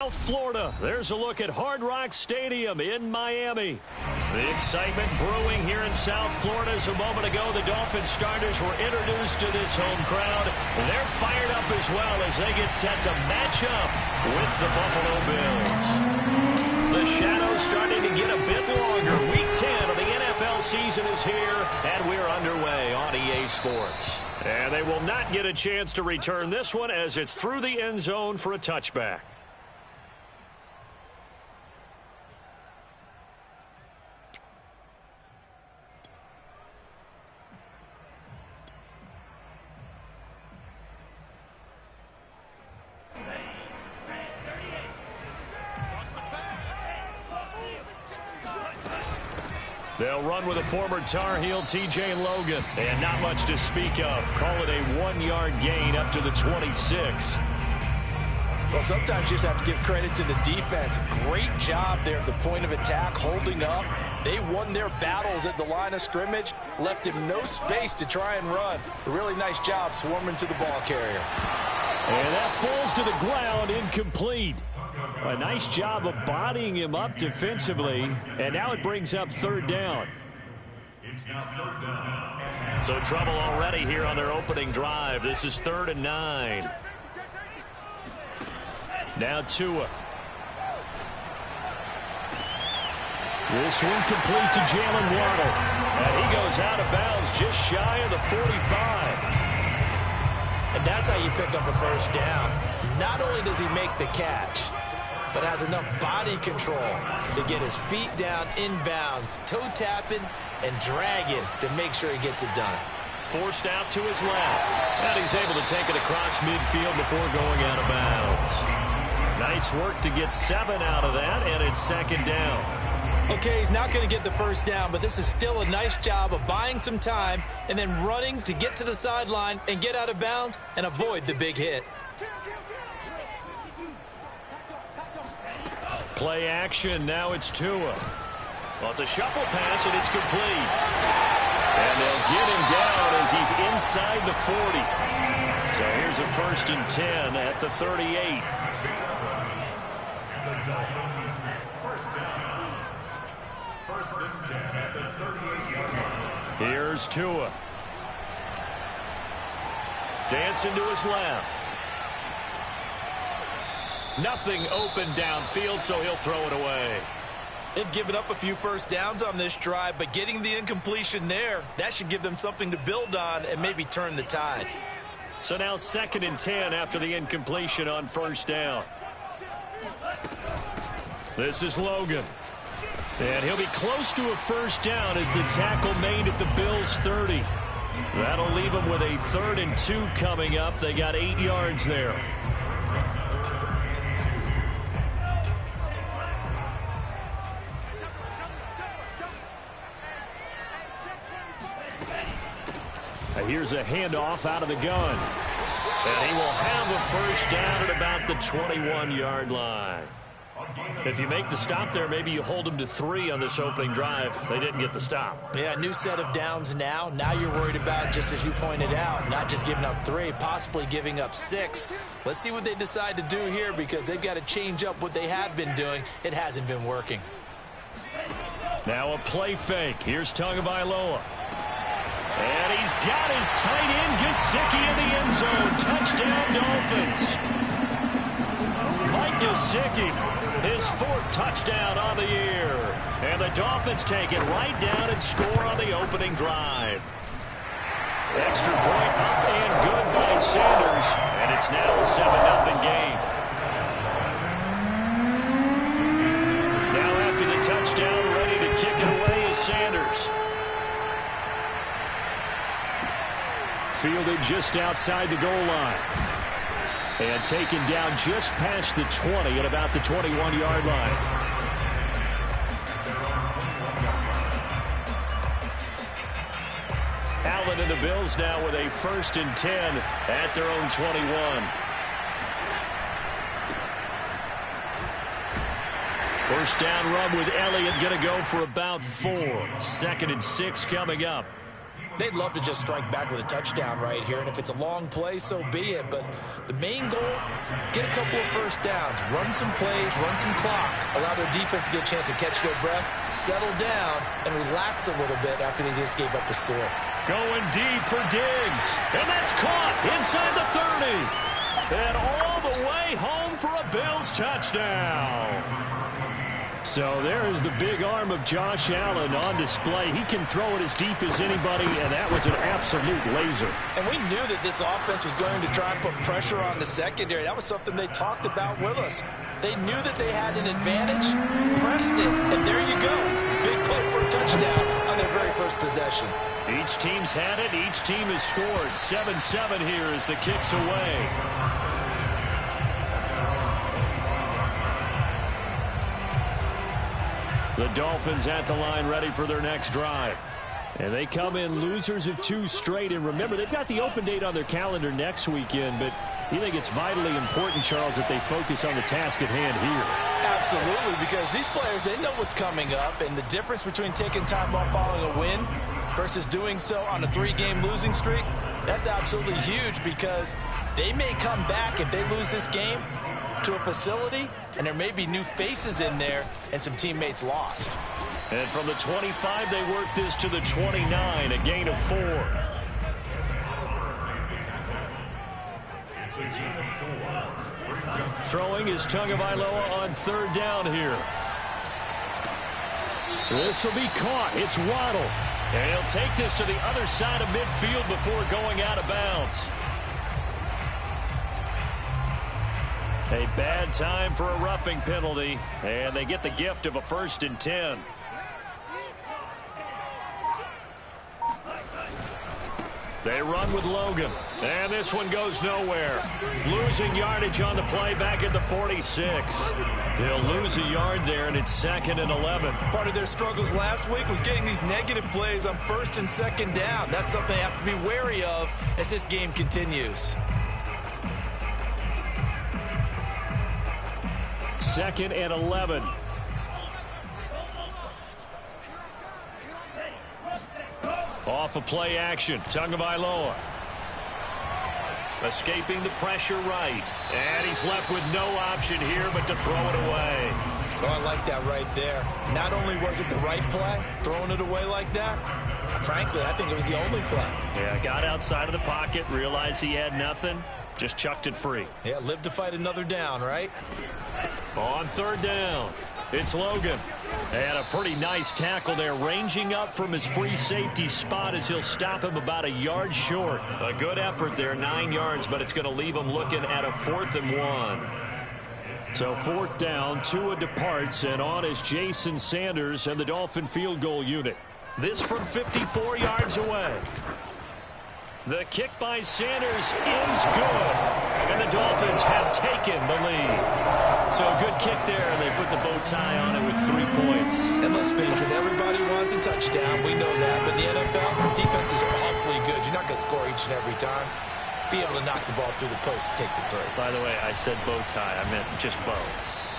South Florida. There's a look at Hard Rock Stadium in Miami. The excitement brewing here in South Florida as a moment ago. The Dolphins starters were introduced to this home crowd. They're fired up as well as they get set to match up with the Buffalo Bills. The shadows starting to get a bit longer. Week 10 of the NFL season is here, and we're underway on EA Sports. And they will not get a chance to return this one as it's through the end zone for a touchback. They'll run with a former Tar Heel, T.J. Logan. And not much to speak of. Call it a 1-yard gain up to the 26. Well, sometimes you just have to give credit to the defense. Great job there at the point of attack, holding up. They won their battles at the line of scrimmage, left him no space to try and run. A really nice job swarming to the ball carrier. And that falls to the ground, incomplete. A nice job of bodying him up defensively, and now it brings up third down. So trouble already here on their opening drive. This is 3rd and 9. Now Tua. This one complete to Jalen Waddle. And he goes out of bounds just shy of the 45. And that's how you pick up a first down. Not only does he make the catch, but has enough body control to get his feet down inbounds, toe tapping and dragging to make sure he gets it done. Forced out to his left. And he's able to take it across midfield before going out of bounds. Nice work to get 7 out of that, and it's 2nd down. Okay, he's not going to get the first down, but this is still a nice job of buying some time and then running to get to the sideline and get out of bounds and avoid the big hit. Play action, now it's Tua. Well, it's a shuffle pass, and it's complete. And they'll get him down as he's inside the 40. So here's a 1st and 10 at the 38. Here's Tua. Dancing to his left. Nothing open downfield, so he'll throw it away. They've given up a few first downs on this drive, but getting the incompletion there, that should give them something to build on and maybe turn the tide. So now 2nd and 10 after the incompletion on 1st down. This is Logan. And he'll be close to a first down as the tackle made at the Bills' 30. That'll leave them with a 3rd and 2 coming up. They got 8 yards there. Here's a handoff out of the gun. And he will have a first down at about the 21-yard line. If you make the stop there, maybe you hold them to 3 on this opening drive. They didn't get the stop. Yeah, new set of downs now. Now you're worried about, just as you pointed out, not just giving up 3, possibly giving up 6. Let's see what they decide to do here because they've got to change up what they have been doing. It hasn't been working. Now a play fake. Here's Tagovailoa. And he's got his tight end, Gesicki, in the end zone. Touchdown, Dolphins. Mike Gesicki, his 4th touchdown on the year. And the Dolphins take it right down and score on the opening drive. Extra point up and good by Sanders. And it's now a 7-0 game. Now after the touchdown, ready to kick it away is Sanders. Fielded just outside the goal line. And taken down just past the 20 at about the 21-yard line. Allen and the Bills now with a 1st and 10 at their own 21. First down run with Elliott going to go for about 4. 2nd and 6 coming up. They'd love to just strike back with a touchdown right here, and if it's a long play, so be it. But the main goal, get a couple of first downs, run some plays, run some clock, allow their defense to get a chance to catch their breath, settle down, and relax a little bit after they just gave up a score. Going deep for Diggs, and that's caught inside the 30. And all the way home for a Bills touchdown. So there is the big arm of Josh Allen on display. He can throw it as deep as anybody, and that was an absolute laser. And we knew that this offense was going to try and put pressure on the secondary. That was something they talked about with us. They knew that they had an advantage, pressed it, and there you go. Big play for a touchdown on their very first possession. Each team's had it. Each team has scored. 7-7 here as the kick's away. The Dolphins at the line ready for their next drive. And they come in losers of 2 straight. And remember, they've got the open date on their calendar next weekend. But you think it's vitally important, Charles, that they focus on the task at hand here? Absolutely, because these players, they know what's coming up. And the difference between taking time off following a win versus doing so on a 3-game losing streak, that's absolutely huge, because they may come back if they lose this game to a facility, and there may be new faces in there and some teammates lost. And from the 25, they work this to the 29, a gain of 4. Throwing is Tagovailoa on 3rd down here. This will be caught. It's Waddle. And he'll take this to the other side of midfield before going out of bounds. A bad time for a roughing penalty, and they get the gift of a 1st and 10. They run with Logan, and this one goes nowhere. Losing yardage on the play back at the 46. He'll lose a yard there, and it's 2nd and 11. Part of their struggles last week was getting these negative plays on 1st and 2nd down. That's something they have to be wary of as this game continues. 2nd and 11. Off of play action, Tagovailoa. Escaping the pressure right. And he's left with no option here but to throw it away. Oh, I like that right there. Not only was it the right play, throwing it away like that, frankly, I think it was the only play. Yeah, got outside of the pocket, realized he had nothing, just chucked it free. Yeah, live to fight another down, right? On 3rd down, it's Logan. And a pretty nice tackle there, ranging up from his free safety spot as he'll stop him about a yard short. A good effort there, 9 yards, but it's going to leave him looking at a 4th and 1. So 4th down, Tua departs, and on is Jason Sanders and the Dolphin field goal unit. This from 54 yards away. The kick by Sanders is good, and the Dolphins have taken the lead. So a good kick there, and they put the bow tie on it with 3 points. And let's face it, everybody wants a touchdown. We know that, but in the NFL, defenses are awfully good. You're not going to score each and every time. Be able to knock the ball through the post and take the throw. By the way, I said bow tie. I meant just bow.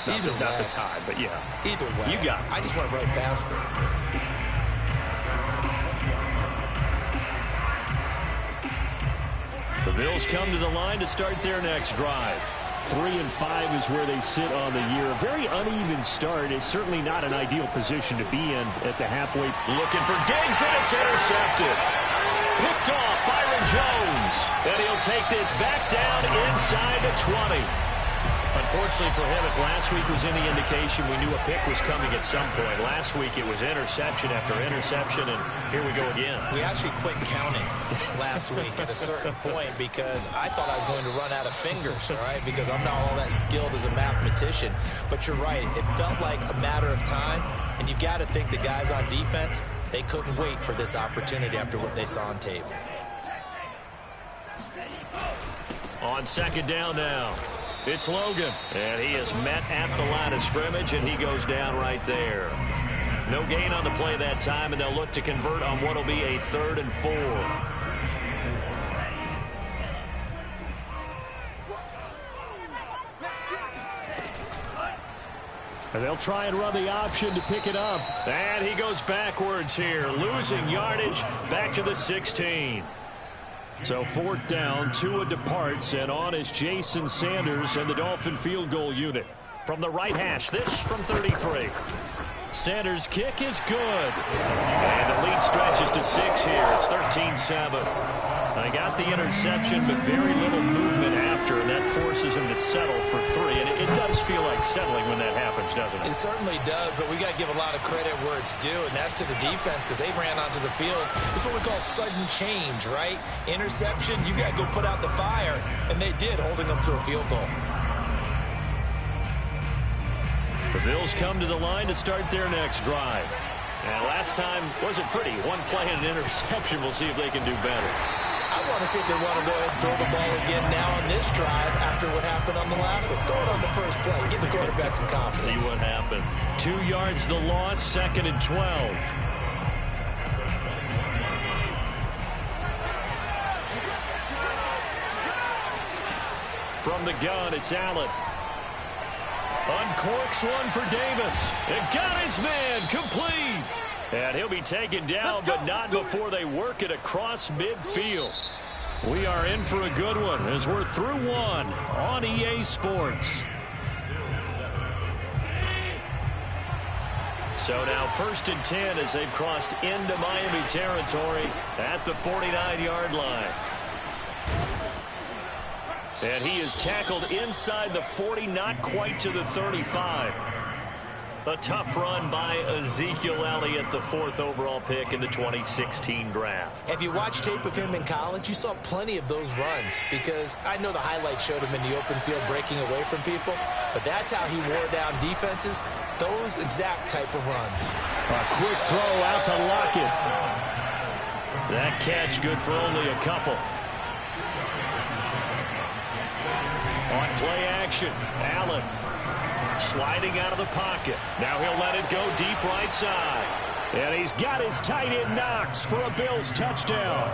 Not the tie, but yeah. Either way. You got it. I just went right past it. The Bills come to the line to start their next drive. 3 and 5 is where they sit on the year. A very uneven start. It's certainly not an ideal position to be in at the halfway. Looking for Diggs, and it's intercepted. Picked off Byron Jones. And he'll take this back down inside the 20. Unfortunately for him, if last week was any indication, we knew a pick was coming at some point. Last week it was interception after interception, and here we go again. We actually quit counting last week at a certain point because I thought I was going to run out of fingers, all right, because I'm not all that skilled as a mathematician. But you're right. It felt like a matter of time, and you got to think the guys on defense, they couldn't wait for this opportunity after what they saw on tape. On 2nd down now. It's Logan, and he is met at the line of scrimmage, and he goes down right there. No gain on the play that time, and they'll look to convert on what will be a 3rd and 4. And they'll try and run the option to pick it up. And he goes backwards here, losing yardage back to the 16. So 4th down, Tua departs, and on is Jason Sanders and the Dolphin field goal unit. From the right hash, this from 33. Sanders' kick is good. And the lead stretches to 6 here. It's 13-7. I got the interception, but very little movement after, and that forces him to settle for 3. And it does feel like settling when that happens, doesn't it? It certainly does, but we got to give a lot of credit where it's due, and that's to the defense because they ran onto the field. It's what we call sudden change, right? Interception, you got to go put out the fire, and they did, holding them to a field goal. The Bills come to the line to start their next drive. And last time wasn't pretty. 1 play and an interception. We'll see if they can do better. I want to see if they want to go ahead and throw the ball again now on this drive after what happened on the last one. Throw it on the first play. Give the quarterback some confidence. See what happens. 2 yards the loss, 2nd and 12. From the gun, it's Allen. Uncorks one for Davis. It got his man complete. And he'll be taken down, but not before they work it across midfield. We are in for a good one as we're through 1 on EA Sports. So now 1st and 10 as they've crossed into Miami territory at the 49-yard line. And he is tackled inside the 40, not quite to the 35. A tough run by Ezekiel Elliott, the 4th overall pick in the 2016 draft. If you watched tape of him in college, you saw plenty of those runs because I know the highlights showed him in the open field breaking away from people, but that's how he wore down defenses, those exact type of runs. A quick throw out to Lockett. That catch good for only a couple. On play action, Allen sliding out of the pocket. Now he'll let it go deep right side. And he's got his tight end Knox for a Bills touchdown.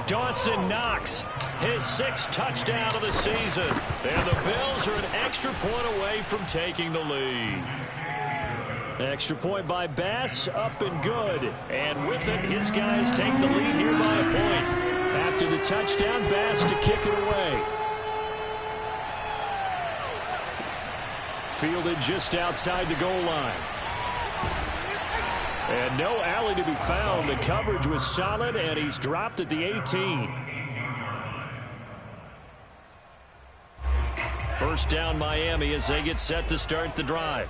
Dawson Knox, his 6th touchdown of the season. And the Bills are an extra point away from taking the lead. Extra point by Bass, up and good. And with it, his guys take the lead here by a point. After the touchdown, Bass to kick it away. Fielded just outside the goal line. And no alley to be found. The coverage was solid, and he's dropped at the 18. 1st down Miami as they get set to start the drive.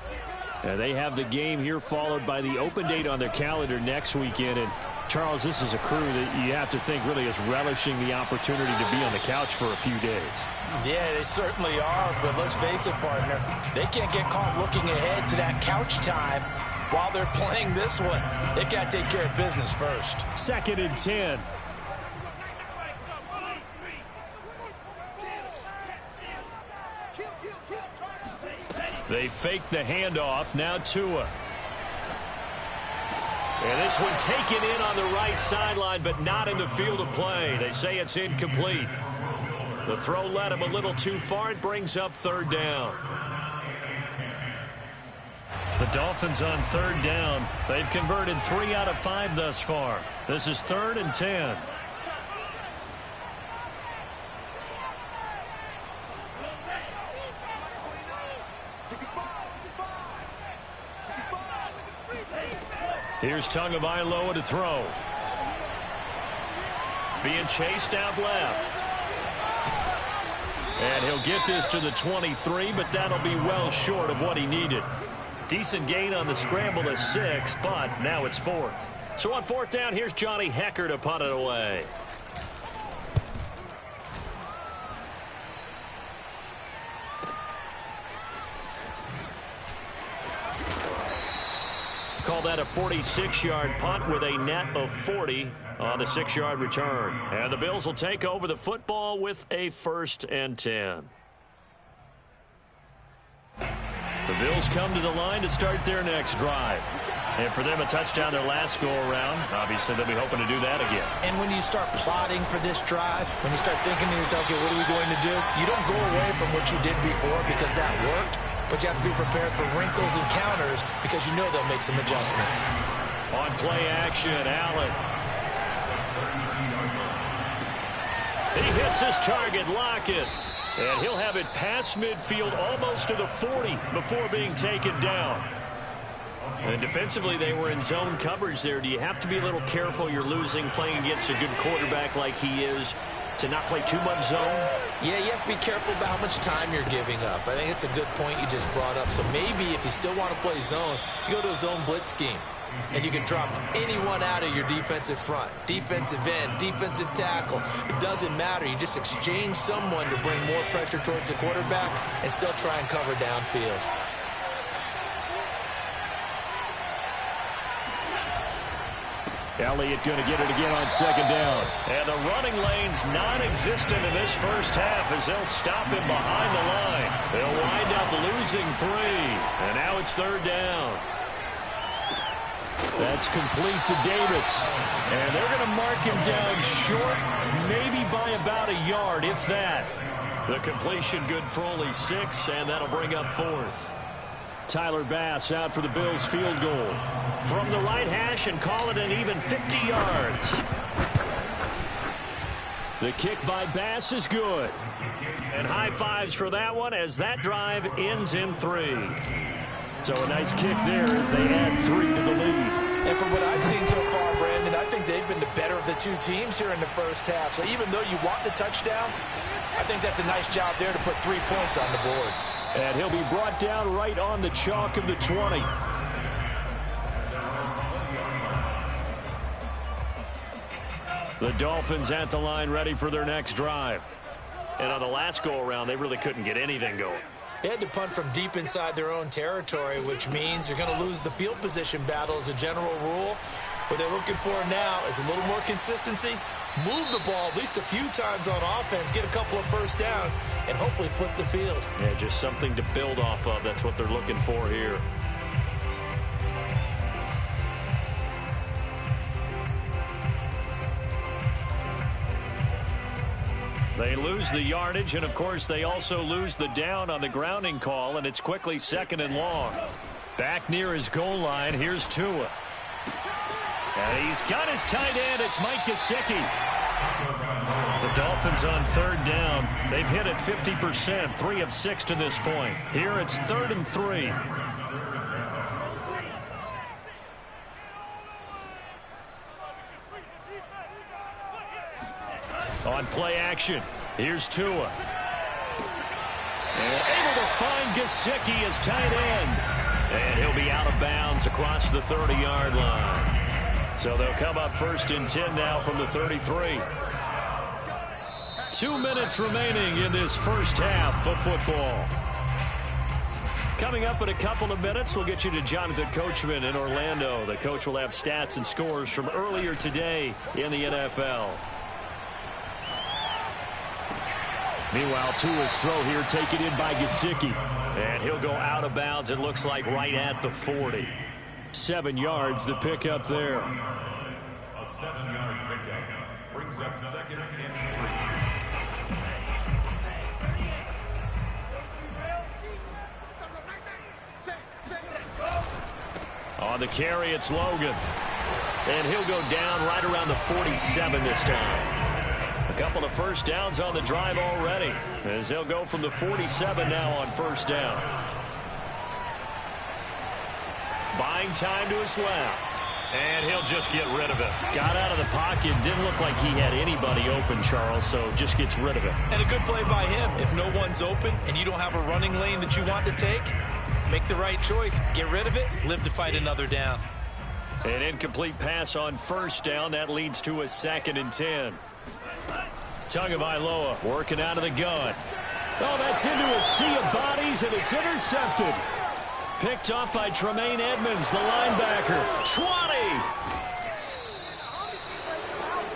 And they have the game here followed by the open date on their calendar next weekend. And Charles, this is a crew that you have to think really is relishing the opportunity to be on the couch for a few days. Yeah, they certainly are, but let's face it, partner, they can't get caught looking ahead to that couch time while they're playing this one. They've got to take care of business first. 2nd and 10. They fake the handoff. Now Tua. And this one taken in on the right sideline, but not in the field of play. They say it's incomplete. The throw led him a little too far. It brings up 3rd down. The Dolphins on 3rd down. They've converted 3 out of 5 thus far. This is 3rd and 10. Here's Tagovailoa to throw. Being chased out left. And he'll get this to the 23, but that'll be well short of what he needed. Decent gain on the scramble to 6, but now it's 4th. So on 4th down, here's Johnny Hekker to punt it away. Call that a 46-yard punt with a net of 40 on the 6-yard return. And the Bills will take over the football with a 1st and 10. The Bills come to the line to start their next drive. And for them, a touchdown their last go-around. Obviously, they'll be hoping to do that again. And when you start plotting for this drive, when you start thinking to yourself, okay, what are we going to do? You don't go away from what you did before because that worked. but you have to be prepared for wrinkles and counters because you know they'll make some adjustments. On play action, Allen. He hits his target, Lockett. And he'll have it past midfield almost to the 40 before being taken down. And defensively, they were in zone coverage there. Do you have to be a little careful? You're losing playing against a good quarterback like he is to not play too much zone? Yeah, you have to be careful about how much time you're giving up. I think it's a good point you just brought up. So maybe if you still want to play zone, you go to a zone blitz scheme. And you can drop anyone out of your defensive front. Defensive end, defensive tackle. It doesn't matter. You just exchange someone to bring more pressure towards the quarterback and still try and cover downfield. Elliott going to get it again on second down. And the running lane's non-existent in this first half as they'll stop him behind the line. They'll wind up losing 3. And now it's third down. That's complete to Davis. And they're going to mark him down short, maybe by about a yard, if that. The completion good for only 6, and that'll bring up 4th. Tyler Bass out for the Bills field goal. From the right hash and call it an even 50 yards. The kick by Bass is good. And high fives for that one as that drive ends in 3. So a nice kick there as they add 3 to the lead. And from what I've seen so far, Brandon, I think they've been the better of the two teams here in the first half. So even though you want the touchdown, I think that's a nice job there to put 3 points on the board. And he'll be brought down right on the chalk of the 20. The Dolphins at the line ready for their next drive. And on the last go-around, they really couldn't get anything going. They had to punt from deep inside their own territory, which means you're going to lose the field position battle as a general rule. What they're looking for now is a little more consistency, move the ball at least a few times on offense, get a couple of first downs, and hopefully flip the field. Yeah, just something to build off of. That's what they're looking for here. They lose the yardage, and, of course, they also lose the down on the grounding call, and it's quickly 2nd and long. Back near his goal line, here's Tua. And he's got his tight end. It's Mike Gesicki. The Dolphins on 3rd down. They've hit it 50%, 3 of 6 to this point. Here it's 3rd and 3. On play action, here's Tua. And able to find Gesicki as tight end. And he'll be out of bounds across the 30-yard line. So they'll come up 1st and 10 now from the 33. 2 minutes remaining in this first half of football. Coming up in a couple of minutes, we'll get you to Jonathan Coachman in Orlando. The coach will have stats and scores from earlier today in the NFL. Meanwhile, Tua's throw here taken in by Gesicki. And he'll go out of bounds, it looks like, right at the 40. 7 yards, the pickup there. A 7-yard pickup brings up 2nd and 3. On the carry, it's Logan. And he'll go down right around the 47 this time. A couple of first downs on the drive already, as they'll go from the 47 now on 1st down. Buying time to his left. And he'll just get rid of it. Got out of the pocket. Didn't look like he had anybody open, Charles, so just gets rid of it. And a good play by him. If no one's open and you don't have a running lane that you want to take, make the right choice. Get rid of it. Live to fight another down. An incomplete pass on 1st down. That leads to a 2nd and 10. Tagovailoa working out of the gun. Oh, that's into a sea of bodies, and it's intercepted. Picked off by Tremaine Edmonds, the linebacker. 20!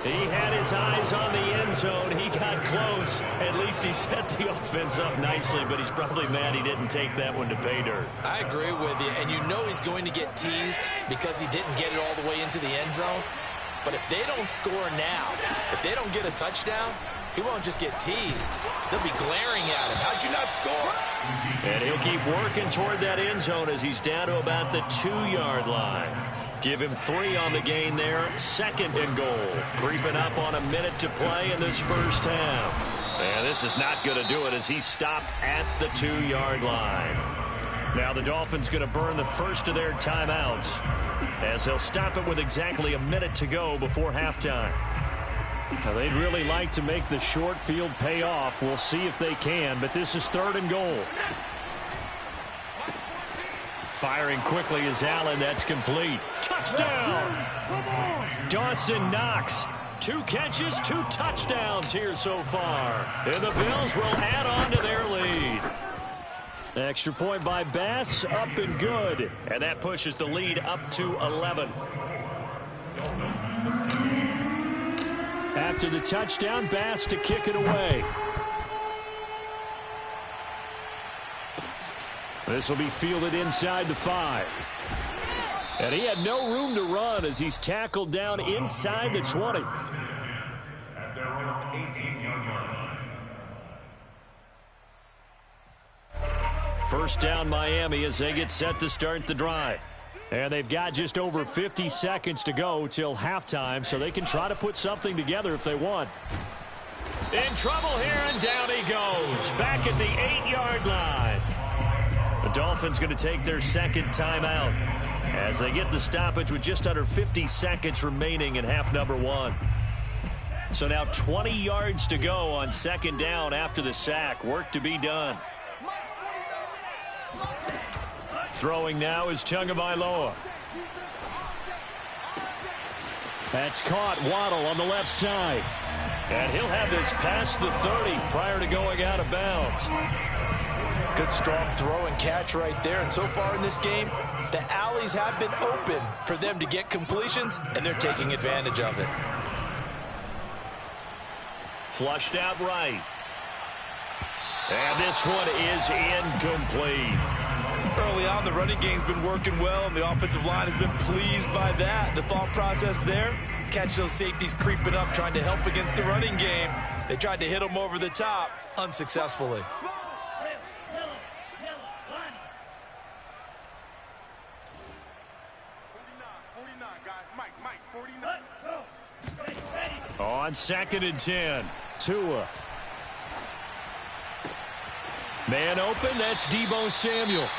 He had his eyes on the end zone. He got close. At least he set the offense up nicely, but he's probably mad he didn't take that one to pay dirt. I agree with you, and you know he's going to get teased because he didn't get it all the way into the end zone. But if they don't score now, if they don't get a touchdown, He won't just get teased. They'll be glaring at him. How'd you not score? And he'll keep working toward that end zone as he's down to about the 2-yard line. Give him 3 on the gain there. 2nd and goal. Creeping up on a minute to play in this first half. And this is not going to do it as he's stopped at the 2-yard line. Now the Dolphins going to burn the first of their timeouts as they'll stop it with exactly a minute to go before halftime. Now they'd really like to make the short field pay off. We'll see if they can, but this is 3rd and goal. Firing quickly is Allen. That's complete. Touchdown! Dawson Knox. 2 catches, 2 touchdowns here so far. And the Bills will add on to their lead. Extra point by Bass, up and good. And that pushes the lead up to 11. After the touchdown, Bass to kick it away. This will be fielded inside the 5. And he had no room to run as he's tackled down inside the 20. At their own 18-yard line. First down Miami as they get set to start the drive. And they've got just over 50 seconds to go till halftime, so they can try to put something together if they want. In trouble here, and down he goes. Back at the 8-yard line. The Dolphins going to take their 2nd timeout as they get the stoppage with just under 50 seconds remaining in half number 1. So now 20 yards to go on 2nd down after the sack. Work to be done. Throwing now is Tagovailoa. That's caught. Waddle on the left side. And he'll have this past the 30 prior to going out of bounds. Good strong throw and catch right there. And so far in this game, the alleys have been open for them to get completions, and they're taking advantage of it. Flushed out right. And this one is incomplete. Early on, the running game's been working well, and the offensive line has been pleased by that. The thought process there, catch those safeties creeping up, trying to help against the running game. They tried to hit them over the top, unsuccessfully. On 2nd and 10, Tua. Man open, that's Deebo Samuel.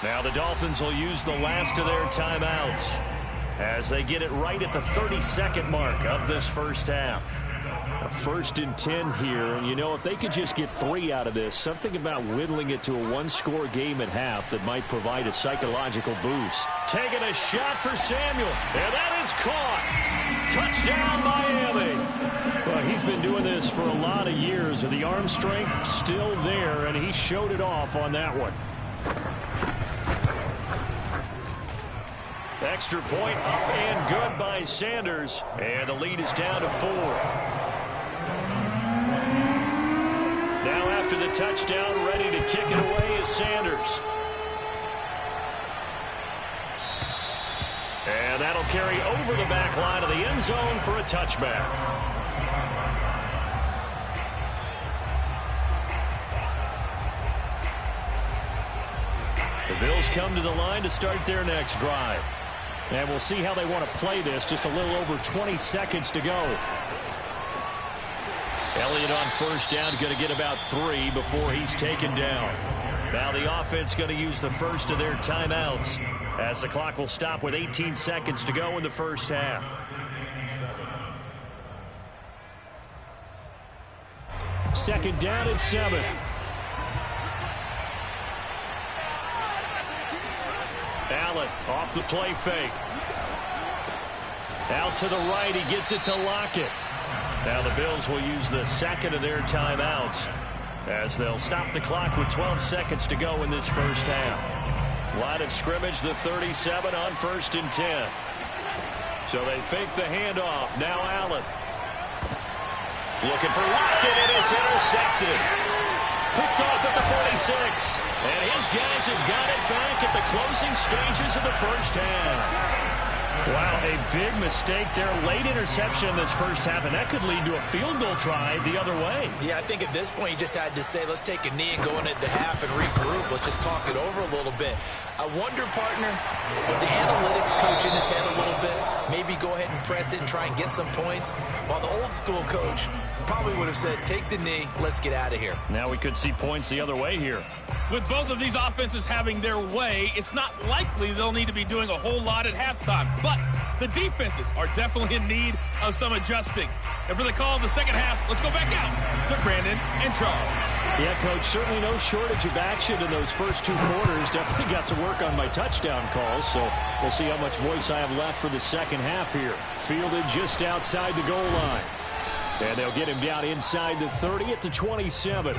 Now the Dolphins will use the last of their timeouts as they get it right at the 32nd mark of this first half. A 1st and 10 here, and you know, if they could just get 3 out of this, something about whittling it to a 1-score game at half that might provide a psychological boost. Taking a shot for Samuel, and that is caught. Touchdown, Miami. Well, he's been doing this for a lot of years, and the arm strength still there, and he showed it off on that one. Extra point up and good by Sanders, and the lead is down to 4. Now after the touchdown, ready to kick it away is Sanders. And that'll carry over the back line of the end zone for a touchback. The Bills come to the line to start their next drive. And we'll see how they want to play this. Just a little over 20 seconds to go. Elliott on first down, going to get about 3 before he's taken down. Now the offense going to use the first of their timeouts as the clock will stop with 18 seconds to go in the first half. Second down and 7. Allen off the play fake. Out to the right, he gets it to Lockett. Now the Bills will use the second of their timeouts as they'll stop the clock with 12 seconds to go in this first half. Line of scrimmage, the 37 on 1st and 10. So they fake the handoff. Now Allen. Looking for Lockett, and it's intercepted. Picked off at the 46. And his guys have got it back at the closing stages of the first half. Wow, a big mistake there. Late interception in this first half, and that could lead to a field goal try the other way. Yeah, I think at this point you just had to say, let's take a knee and go into the half and regroup. Let's just talk it over a little bit. I wonder, partner, was the analytics coach in his head a little bit? Maybe go ahead and press it and try and get some points? While the old school coach probably would have said, take the knee, let's get out of here. Now we could see points the other way here. With both of these offenses having their way, it's not likely they'll need to be doing a whole lot at halftime. But the defenses are definitely in need of some adjusting. And for the call of the second half, let's go back out to Brandon and Charles. Yeah, Coach, certainly no shortage of action in those first two quarters. Definitely got to work on my touchdown calls, so we'll see how much voice I have left for the second half here. Fielded just outside the goal line. And they'll get him down inside the 30 at the 27.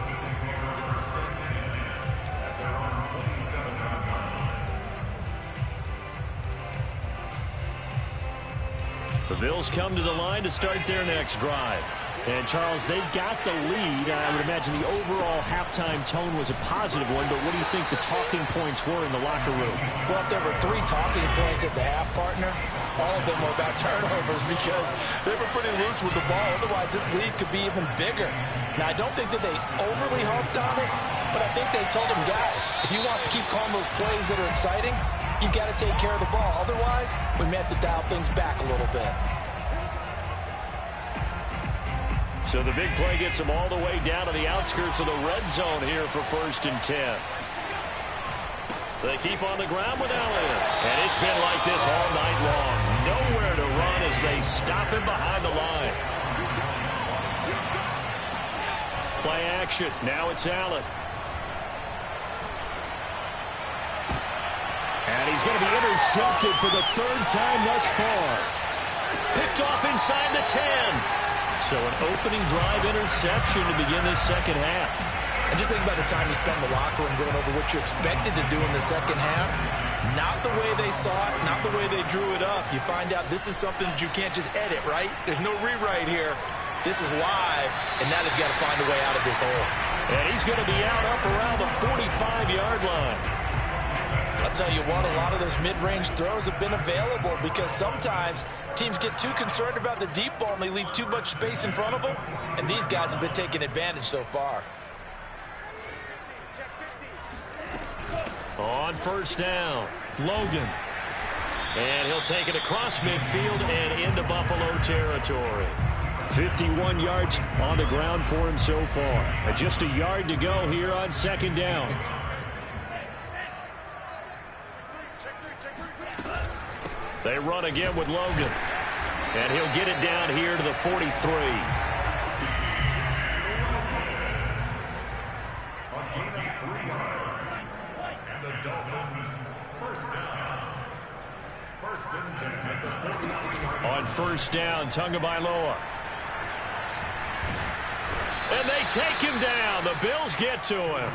The Bills come to the line to start their next drive. And, Charles, they've got the lead. I would imagine the overall halftime tone was a positive one, but what do you think the talking points were in the locker room? Well, if there were 3 talking points at the half, partner, all of them were about turnovers because they were pretty loose with the ball. Otherwise, this lead could be even bigger. Now, I don't think that they overly harped on it, but I think they told them, guys, if you want to keep calling those plays that are exciting, you've got to take care of the ball. Otherwise, we may have to dial things back a little bit. So the big play gets them all the way down to the outskirts of the red zone here for 1st and 10. They keep on the ground with Elliott. And it's been like this all night long. Nowhere to run as they stop him behind the line. Play action. Now it's Allen. And he's going to be intercepted for the 3rd time thus far. Picked off inside the 10. So an opening drive interception to begin this second half. And just think about the time you spent in the locker room going over what you expected to do in the second half. Not the way they saw it, not the way they drew it up. You find out this is something that you can't just edit, right? There's no rewrite here. This is live, and now they've got to find a way out of this hole. And he's going to be out up around the 45-yard line. I'll tell you what, a lot of those mid-range throws have been available because sometimes teams get too concerned about the deep ball and they leave too much space in front of them, and these guys have been taking advantage so far. On 1st down, Logan. And he'll take it across midfield and into Buffalo territory. 51 yards on the ground for him so far. Just a yard to go here on 2nd down. They run again with Logan. And he'll get it down here to the 43. And the Dolphins, 1st down. 1st and 10 at the 49. On 1st down, Tagovailoa. And they take him down. The Bills get to him.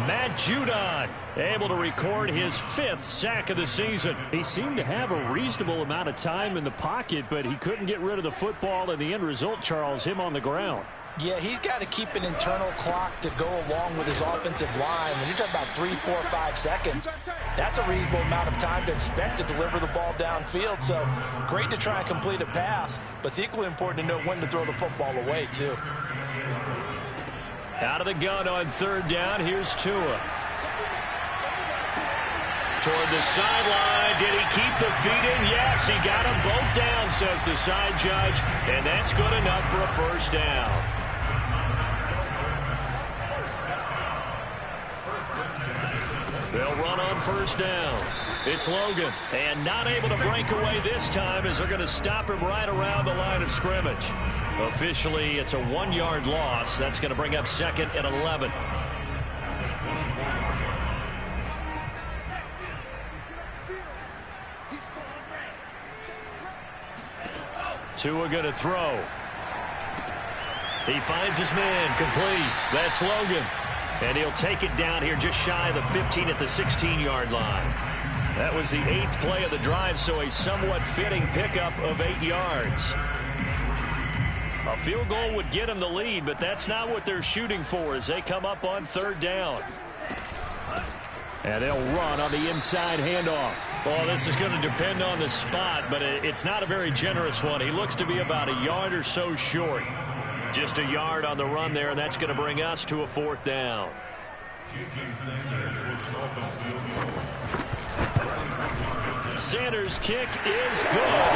Matt Judon able to record his 5th sack of the season. He seemed to have a reasonable amount of time in the pocket, but he couldn't get rid of the football, and the end result, Charles, him on the ground. Yeah, he's got to keep an internal clock to go along with his offensive line. When you're talking about 3, 4, 5 seconds, that's a reasonable amount of time to expect to deliver the ball downfield. So great to try and complete a pass, but it's equally important to know when to throw the football away, too. Out of the gun on 3rd down, here's Tua. Toward the sideline, did he keep the feet in? Yes, he got them both down, says the side judge, and that's good enough for a 1st down. They'll run on 1st down. It's Logan, and not able to break away this time as they're going to stop him right around the line of scrimmage. Officially, it's a 1-yard loss. That's going to bring up 2nd and 11. Tua going to throw. He finds his man, complete. That's Logan. And he'll take it down here just shy of the 15 at the 16-yard line. That was the 8th play of the drive, so a somewhat fitting pickup of 8 yards. A field goal would get him the lead, but that's not what they're shooting for as they come up on 3rd down. And they'll run on the inside handoff. Well, this is going to depend on the spot, but it's not a very generous one. He looks to be about a yard or so short. Just a yard on the run there, and that's going to bring us to a 4th down. Sanders' kick is good,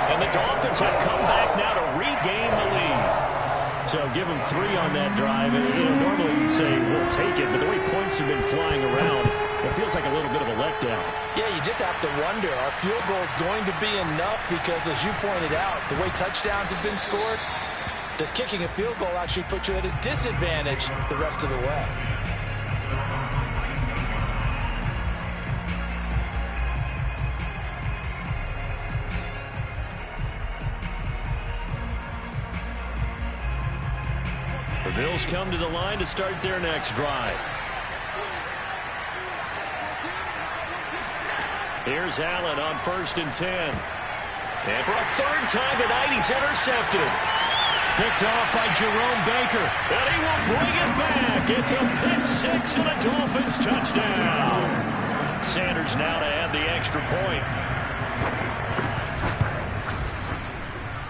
and the Dolphins have come back now to regain the lead. So give them 3 on that drive. And, normally you'd say we'll take it, but the way points have been flying around, it feels like a little bit of a letdown. Yeah, you just have to wonder, our field goal is going to be enough because, as you pointed out, the way touchdowns have been scored, does kicking a field goal actually put you at a disadvantage the rest of the way? The Bills come to the line to start their next drive. Here's Allen on 1st and 10. And for a 3rd time tonight, he's intercepted. Picked off by Jerome Baker. And he will bring it back. It's a pick-6 and a Dolphins touchdown. Sanders now to add the extra point.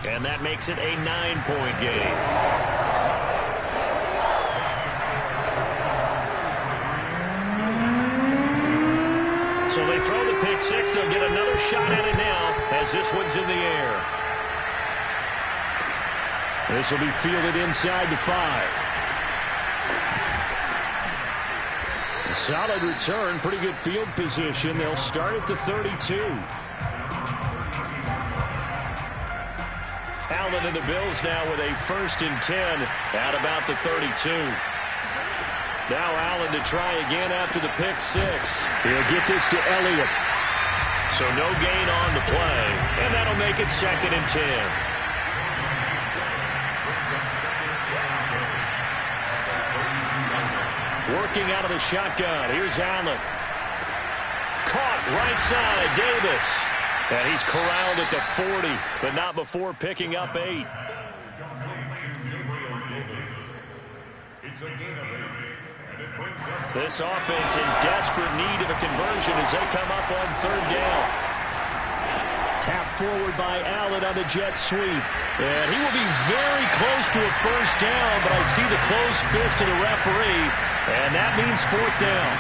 And that makes it a 9-point game. So they throw the pick-6. They'll get another shot at it now as this one's in the air. This will be fielded inside the 5. A solid return, pretty good field position. They'll start at the 32. Allen and the Bills now with a 1st and 10 at about the 32. Now Allen to try again after the pick-6. He'll get this to Elliott. So no gain on the play, and that'll make it 2nd and 10. Working out of the shotgun. Here's Allen. Caught right side, Davis. And he's corralled at the 40, but not before picking up 8. It's a gain of 8. This offense in desperate need of a conversion as they come up on 3rd down. Tap forward by Allen on the jet sweep. And he will be very close to a 1st down, but I see the closed fist of the referee, and that means 4th down.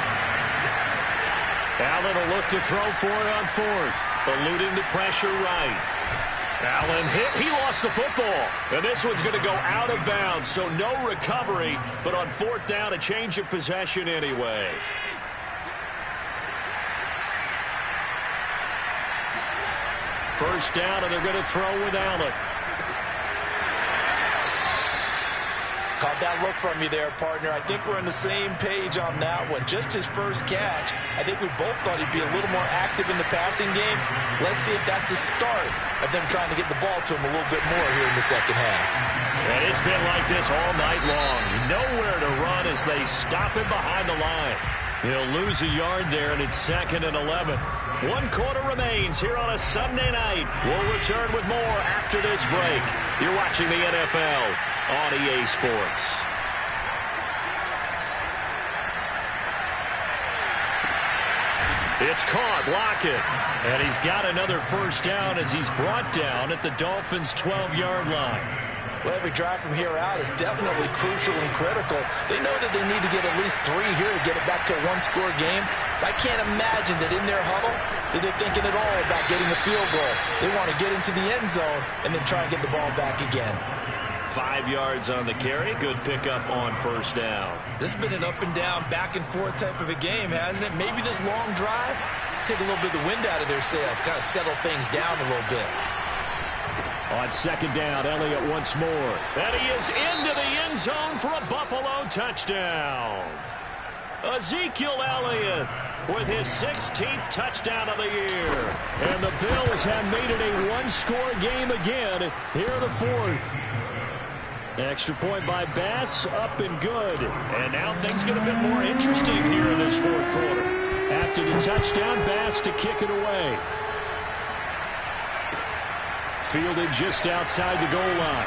Allen will look to throw for it on 4th, eluding the pressure right. Allen hit. He lost the football. And this one's going to go out of bounds, so no recovery. But on 4th down, a change of possession anyway. First down, and they're going to throw with Allen. Caught that look from you there, partner. I think we're on the same page on that one. Just his first catch. I think we both thought he'd be a little more active in the passing game. Let's see if that's the start of them trying to get the ball to him a little bit more here in the 2nd half. And it's been like this all night long. Nowhere to run as they stop him behind the line. He'll lose a yard there, and it's 2nd and 11. 1 quarter remains here on a Sunday night. We'll return with more after this break. You're watching the NFL on EA Sports. It's caught, Lockett. And he's got another 1st down as he's brought down at the Dolphins' 12-yard line. Well, every drive from here out is definitely crucial and critical. They know that they need to get at least 3 here to get it back to a 1-score game. But I can't imagine that in their huddle that they're thinking at all about getting a field goal. They want to get into the end zone and then try and get the ball back again. 5 yards on the carry. Good pickup on 1st down. This has been an up and down, back and forth type of a game, hasn't it? Maybe this long drive take a little bit of the wind out of their sails, kind of settle things down a little bit. On 2nd down, Elliott once more. And he is into the end zone for a Buffalo touchdown. Ezekiel Elliott with his 16th touchdown of the year. And the Bills have made it a 1-score game again here in the 4th. Extra point by Bass, up and good. And now things get a bit more interesting here in this 4th quarter. After the touchdown, Bass to kick it away. Fielded just outside the goal line.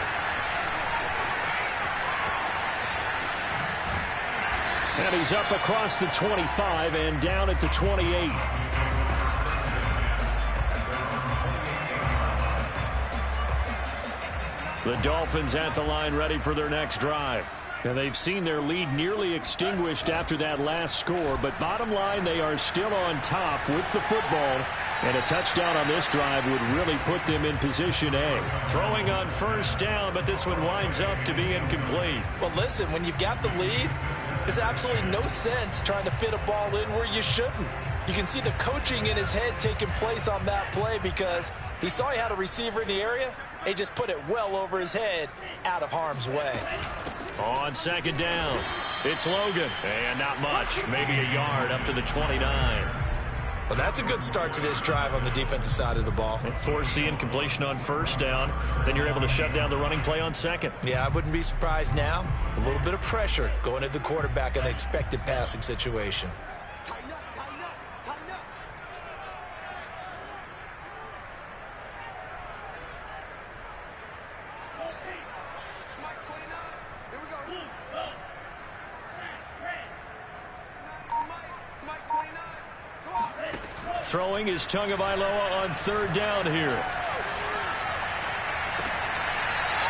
And he's up across the 25 and down at the 28. The Dolphins at the line ready for their next drive. And they've seen their lead nearly extinguished after that last score. But bottom line, they are still on top with the football. And a touchdown on this drive would really put them in position A. Throwing on first down, but this one winds up to be incomplete. Well, listen, when you've got the lead, there's absolutely no sense trying to fit a ball in where you shouldn't. You can see the coaching in his head taking place on that play because he saw he had a receiver in the area. He just put it well over his head out of harm's way. On second down, it's Logan. And not much, maybe a yard up to the 29. Well, that's a good start to this drive on the defensive side of the ball. Foreseeing completion on first down. Then you're able to shut down the running play on second. Yeah, I wouldn't be surprised now. A little bit of pressure going at the quarterback in an expected passing situation. Throwing is Tagovailoa on third down here.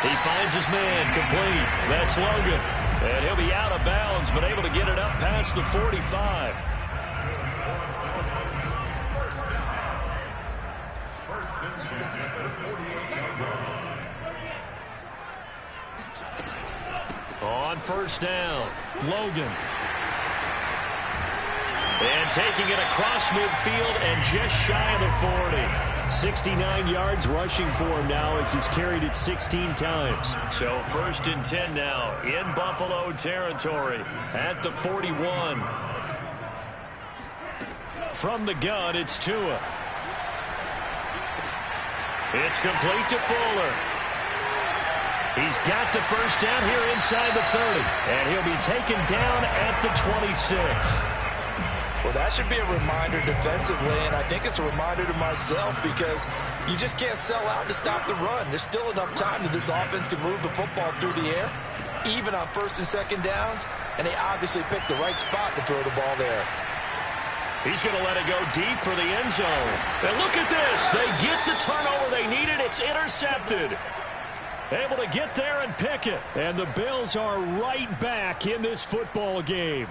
He finds his man complete. That's Logan. And he'll be out of bounds, but able to get it up past the 45. On first down, Logan. And taking it across midfield and just shy of the 40. 69 yards rushing for him now as he's carried it 16 times. So first and 10 now in Buffalo territory at the 41. From the gun, it's Tua. It's complete to Fuller. He's got the first down here inside the 30. And he'll be taken down at the 26. Well, that should be a reminder defensively, and I think it's a reminder to myself because you just can't sell out to stop the run. There's still enough time that this offense can move the football through the air, even on first and second downs, and they obviously picked the right spot to throw the ball there. He's going to let it go deep for the end zone. And look at this. They get the turnover they needed. It's intercepted. Able to get there and pick it. And the Bills are right back in this football game.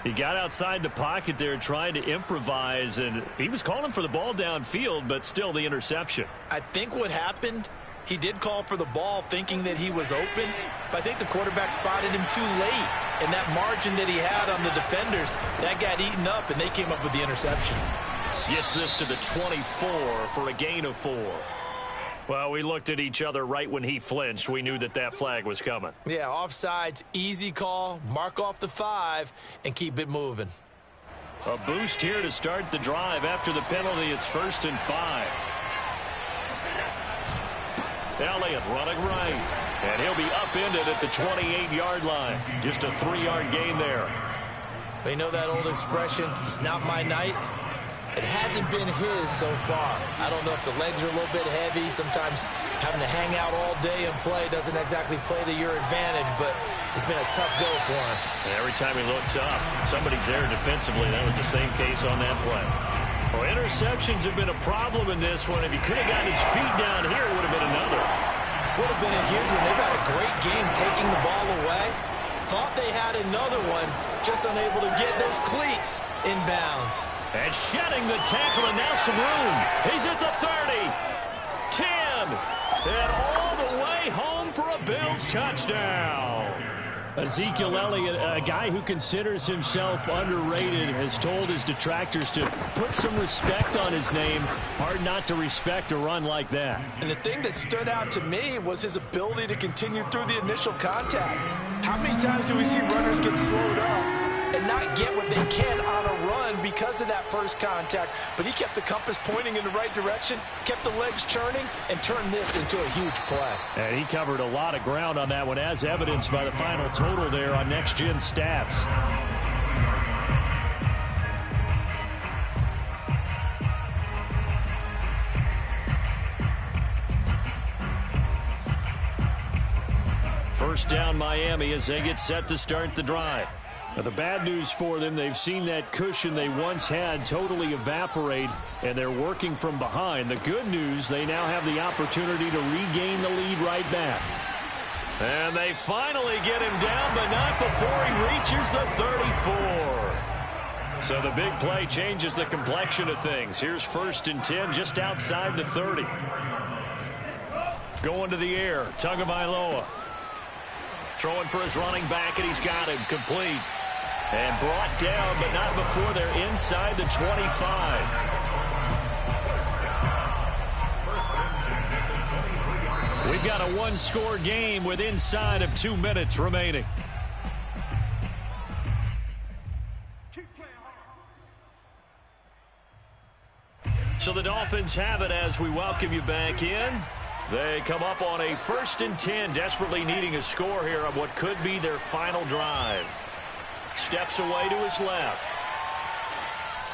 He got outside the pocket there trying to improvise, and he was calling for the ball downfield, but still the interception. I think what happened, he did call for the ball thinking that he was open, but I think the quarterback spotted him too late. And that margin that he had on the defenders, that got eaten up, and they came up with the interception. Gets this to the 24 for a gain of 4. Well, we looked at each other right when he flinched. We knew that that flag was coming. Yeah, offsides, easy call, mark off the 5, and keep it moving. A boost here to start the drive after the penalty. It's first and 5. Elliott running right, and he'll be upended at the 28-yard line. Just a 3-yard gain there. They know that old expression, it's not my night. It hasn't been his so far. I don't know if the legs are a little bit heavy. Sometimes having to hang out all day and play doesn't exactly play to your advantage, but it's been a tough go for him. And every time he looks up, somebody's there defensively. That was the same case on that play. Well, interceptions have been a problem in this one. If he could have gotten his feet down here, it would have been another. Would have been a huge one. They've had a great game taking the ball away. Thought they had another one, just unable to get those cleats in bounds. And shedding the tackle, and now some room. He's at the 30, 10, and all the way home for a Bills touchdown. Ezekiel Elliott, a guy who considers himself underrated, has told his detractors to put some respect on his name. Hard not to respect a run like that. And the thing that stood out to me was his ability to continue through the initial contact. How many times do we see runners get slowed up and not get what they can on a run because of that first contact? But he kept the compass pointing in the right direction, kept the legs churning, and turned this into a huge play. And he covered a lot of ground on that one, as evidenced by the final total there on Next Gen Stats. First down Miami as they get set to start the drive. The bad news for them, they've seen that cushion they once had totally evaporate, and they're working from behind. The good news, they now have the opportunity to regain the lead right back. And they finally get him down, but not before he reaches the 34. So the big play changes the complexion of things. Here's 1st and 10 just outside the 30. Going to the air, Tagovailoa. Throwing for his running back, and he's got him complete. And brought down, but not before they're inside the 25. We've got a one-score game with inside of 2 minutes remaining. So the Dolphins have it as we welcome you back in. They come up on a 1st and 10, desperately needing a score here on what could be their final drive. Steps away to his left.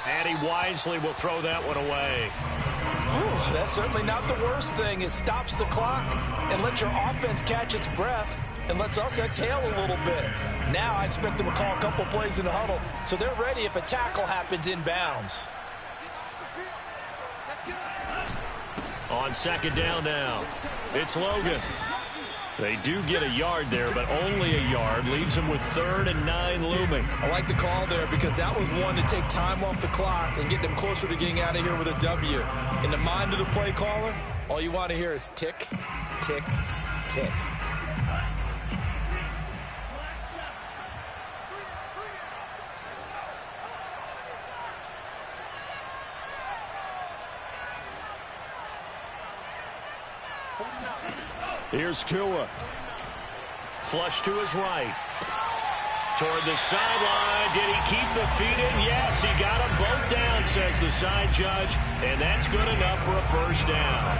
And he wisely will throw that one away. Whew, that's certainly not the worst thing. It stops the clock and lets your offense catch its breath and lets us exhale a little bit. Now I expect them to call a couple plays in the huddle so they're ready if a tackle happens inbounds. On 2nd down now, it's Logan. They do get a yard there, but only a yard. Leaves them with 3rd and 9 looming. I like the call there because that was one to take time off the clock and get them closer to getting out of here with a W. In the mind of the play caller, all you want to hear is tick, tick, tick. Here's Tua. Flush to his right. Toward the sideline. Did he keep the feet in? Yes, he got them both down, says the side judge. And that's good enough for a 1st down.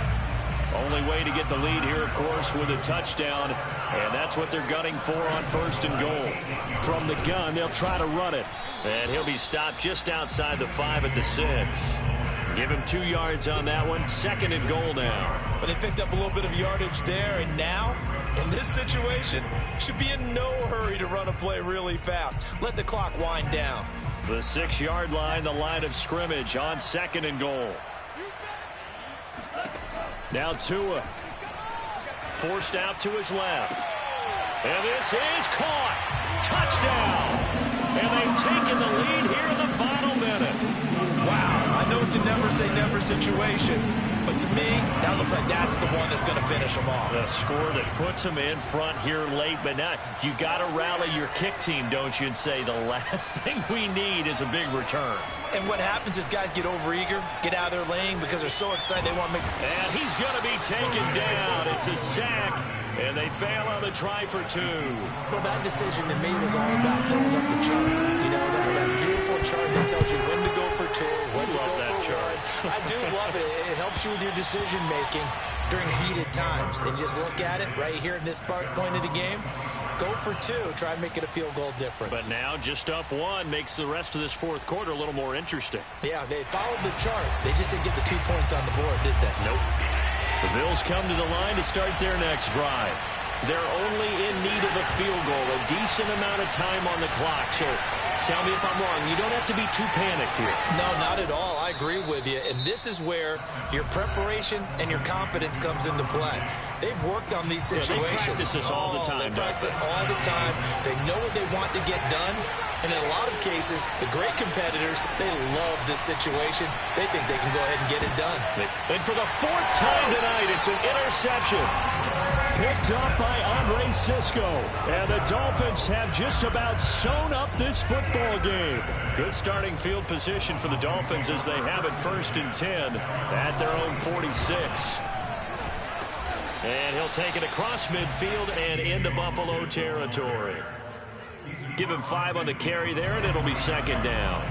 Only way to get the lead here, of course, with a touchdown. And that's what they're gunning for on 1st and goal. From the gun, they'll try to run it. And he'll be stopped just outside the 5 at the 6. Give him 2 yards on that one. 2nd and goal now. But they picked up a little bit of yardage there, and now, in this situation, should be in no hurry to run a play really fast. Let the clock wind down. The 6-yard line, the line of scrimmage on 2nd and goal. Now Tua. Forced out to his left. And this is caught. Touchdown. And they've taken the lead here in the final minute. Wow, I know it's a never-say-never situation, but to me, that looks like that's the one that's going to finish them off. The score that puts them in front here late, but now you got to rally your kick team, don't you, and say the last thing we need is a big return. And what happens is guys get overeager, get out of their lane because they're so excited they want to make... And he's going to be taken down. It's a sack, and they fail on the try for 2. Well, that decision to me was all about pulling up the chart. You know, that beautiful chart that tells you when to go for 2, when to go for 1. I do love it. It helps you with your decision-making during heated times. And you just look at it right here in this part going into the game. Go for 2. Try and make it a field goal difference. But now just up 1 makes the rest of this 4th quarter a little more interesting. Yeah, they followed the chart. They just didn't get the 2 points on the board, did they? Nope. The Bills come to the line to start their next drive. They're only in need of a field goal, a decent amount of time on the clock. So tell me if I'm wrong. You don't have to be too panicked here. No, not at all. I agree with you. And this is where your preparation and your confidence comes into play. They've worked on these situations. They practice this all the time. They practice it all the time. They know what they want to get done. And in a lot of cases, the great competitors, they love this situation. They think they can go ahead and get it done. And for the 4th time tonight, it's an interception. Picked up by Andre Sisco. And the Dolphins have just about sewn up this football game. Good starting field position for the Dolphins as they have it 1st and 10 at their own 46. And he'll take it across midfield and into Buffalo territory. Give him 5 on the carry there, and it'll be 2nd down.